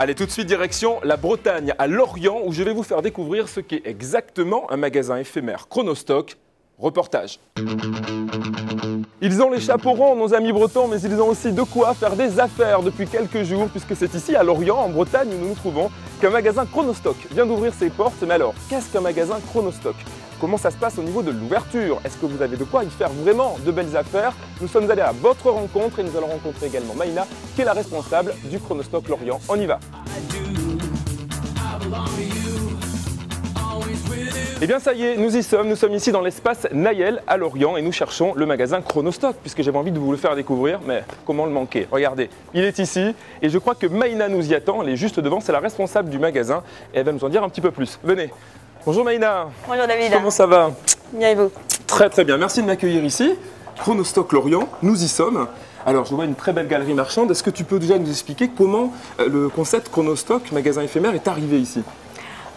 Allez, tout de suite direction la Bretagne, à Lorient, où je vais vous faire découvrir ce qu'est exactement un magasin éphémère Chronostock. Reportage. Ils ont les chapeaux ronds, nos amis bretons, mais ils ont aussi de quoi faire des affaires depuis quelques jours, puisque c'est ici, à Lorient, en Bretagne, où nous nous trouvons, qu'un magasin Chronostock vient d'ouvrir ses portes. Mais alors, qu'est-ce qu'un magasin Chronostock? Comment ça se passe au niveau de l'ouverture? Est-ce que vous avez de quoi y faire vraiment de belles affaires? Nous sommes allés à votre rencontre et nous allons rencontrer également Maïna, qui est la responsable du Chronostock Lorient. On y va. Eh bien ça y est, nous y sommes ici dans l'espace Nayel à Lorient et nous cherchons le magasin Chronostock puisque j'avais envie de vous le faire découvrir, mais comment le manquer? Regardez, il est ici et je crois que Maïna nous y attend, elle est juste devant, c'est la responsable du magasin et elle va nous en dire un petit peu plus. Venez. Bonjour Maïna. Bonjour David. Comment ça va? Bien et vous? Très très bien, merci de m'accueillir ici. Chronostock Lorient, nous y sommes. Alors je vois une très belle galerie marchande, est-ce que tu peux déjà nous expliquer comment le concept Chronostock, magasin éphémère, est arrivé ici?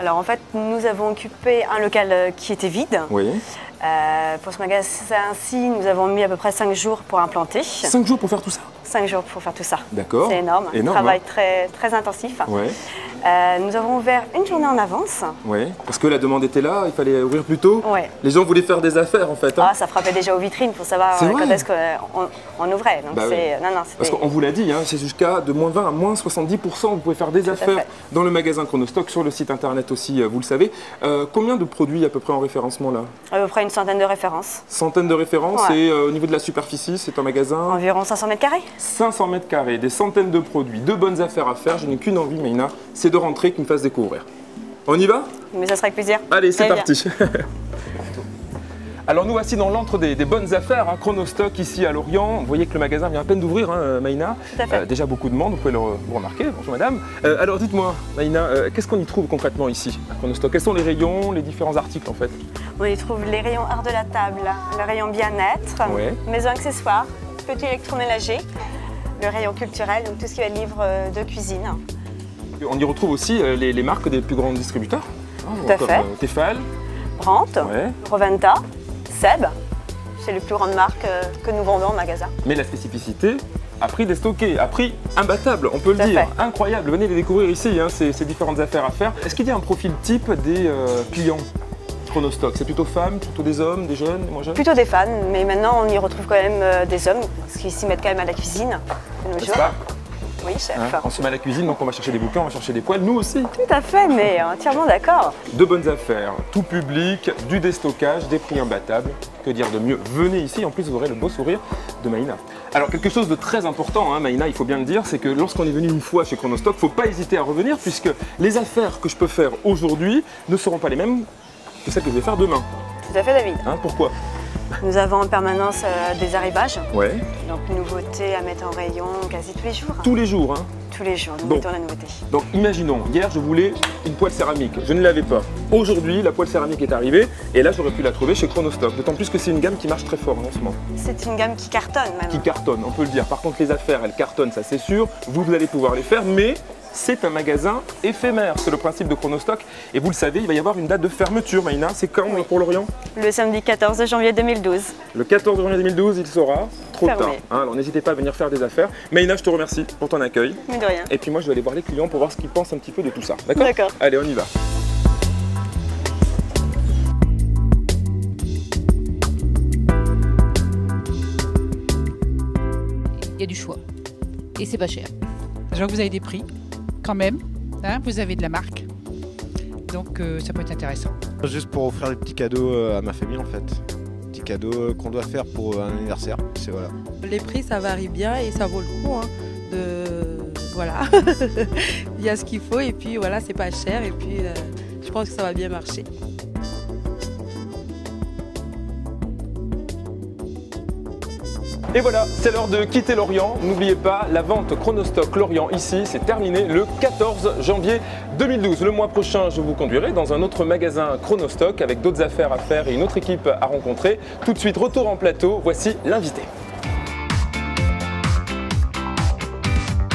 Alors en fait, nous avons occupé un local qui était vide. Oui. Pour ce magasin-ci, nous avons mis à peu près 5 jours pour implanter. 5 jours pour faire tout ça? 5 jours pour faire tout ça. D'accord. C'est énorme, un travail très intensif. Ouais. Nous avons ouvert une journée en avance. Oui, parce que la demande était là, il fallait ouvrir plus tôt. Ouais. Les gens voulaient faire des affaires en fait. Hein. Ah, ça frappait déjà aux vitrines pour savoir quand est-ce qu'on ouvrait. Donc bah oui. Parce qu'on vous l'a dit, hein, c'est jusqu'à de moins 20 à moins 70%, vous pouvez faire des affaires dans le magasin Chronostock, sur le site internet aussi, vous le savez. Combien de produits à peu près en référencement là? À peu près une centaine de références. Centaines de références, ouais. Et au niveau de la superficie, c'est un magasin? Environ 500 mètres carrés. 500 mètres carrés, des centaines de produits, de bonnes affaires à faire. Je n'ai qu'une envie, Maïna, c'est de rentrer, qu'il me fasse découvrir. On y va? Mais ça sera avec plaisir. Allez, c'est parti. Alors nous voici dans l'antre des bonnes affaires, hein, Chronostock ici à Lorient. Vous voyez que le magasin vient à peine d'ouvrir, hein, Maïna. Tout à fait. Déjà beaucoup de monde, vous pouvez vous remarquer. Bonjour madame. Alors dites-moi, Maïna, qu'est-ce qu'on y trouve concrètement ici à Chronostock? Quels sont les rayons, les différents articles en fait? On y trouve les rayons art de la table, le rayon bien-être, ouais. Maison accessoires, petit électroménager, le rayon culturel, donc tout ce qui va être livre de cuisine. On y retrouve aussi les marques des plus grands distributeurs. Tout à fait. Tefal, Brandt, ouais. Roventa, Seb, c'est les plus grandes marques que nous vendons en magasin. Mais la spécificité, à prix déstocké, à prix imbattable, on peut le dire. Incroyable, venez les découvrir ici, hein, ces différentes affaires à faire. Est-ce qu'il y a un profil type des clients Chronostock? C'est plutôt femmes, plutôt des hommes, des jeunes, des moins jeunes? Plutôt des femmes, mais maintenant on y retrouve quand même des hommes, parce qu'ils s'y mettent quand même à la cuisine de nos jours. Oui, chef. Hein, on se met à la cuisine, donc on va chercher des bouquins, on va chercher des poêles, nous aussi. Tout à fait, mais entièrement d'accord. De bonnes affaires, tout public, du déstockage, des prix imbattables. Que dire de mieux? Venez ici, en plus vous aurez le beau sourire de Maïna. Alors quelque chose de très important, hein, Maïna, il faut bien le dire, c'est que lorsqu'on est venu une fois chez Chronostock, il ne faut pas hésiter à revenir, puisque les affaires que je peux faire aujourd'hui ne seront pas les mêmes que celles que je vais faire demain. Tout à fait, David. Hein, pourquoi? Nous avons en permanence des arrivages, ouais. Donc nouveautés à mettre en rayon quasi tous les jours. Tous les jours, hein? Tous les jours, nous mettons la nouveauté. Donc imaginons, hier je voulais une poêle céramique, je ne l'avais pas. Aujourd'hui, la poêle céramique est arrivée et là j'aurais pu la trouver chez Chronostock. D'autant plus que c'est une gamme qui marche très fort en ce moment. C'est une gamme qui cartonne même. Qui cartonne, on peut le dire. Par contre les affaires, elles cartonnent, ça c'est sûr. Vous allez pouvoir les faire, mais c'est un magasin éphémère, c'est le principe de Chronostock. Et vous le savez, il va y avoir une date de fermeture, Maïna. C'est quand pour Lorient? Le samedi 14 janvier 2012. Le 14 janvier 2012, il sera trop tard. Hein, alors n'hésitez pas à venir faire des affaires. Maïna, je te remercie pour ton accueil. Mais de rien. Et puis moi, je vais aller voir les clients pour voir ce qu'ils pensent un petit peu de tout ça. D'accord? D'accord. Allez, on y va. Il y a du choix. Et c'est pas cher. Je vois que vous avez des prix, quand même. Hein, vous avez de la marque. Donc ça peut être intéressant. Juste pour offrir des petits cadeaux à ma famille en fait. Petits cadeaux qu'on doit faire pour un anniversaire. Voilà. Les prix ça varie bien et ça vaut le coup. Hein, voilà. Il y a ce qu'il faut et puis voilà, c'est pas cher et puis je pense que ça va bien marcher. Et voilà, c'est l'heure de quitter Lorient. N'oubliez pas, la vente Chronostock Lorient ici, c'est terminé le 14 janvier 2012. Le mois prochain, je vous conduirai dans un autre magasin Chronostock avec d'autres affaires à faire et une autre équipe à rencontrer. Tout de suite, retour en plateau, voici l'invité.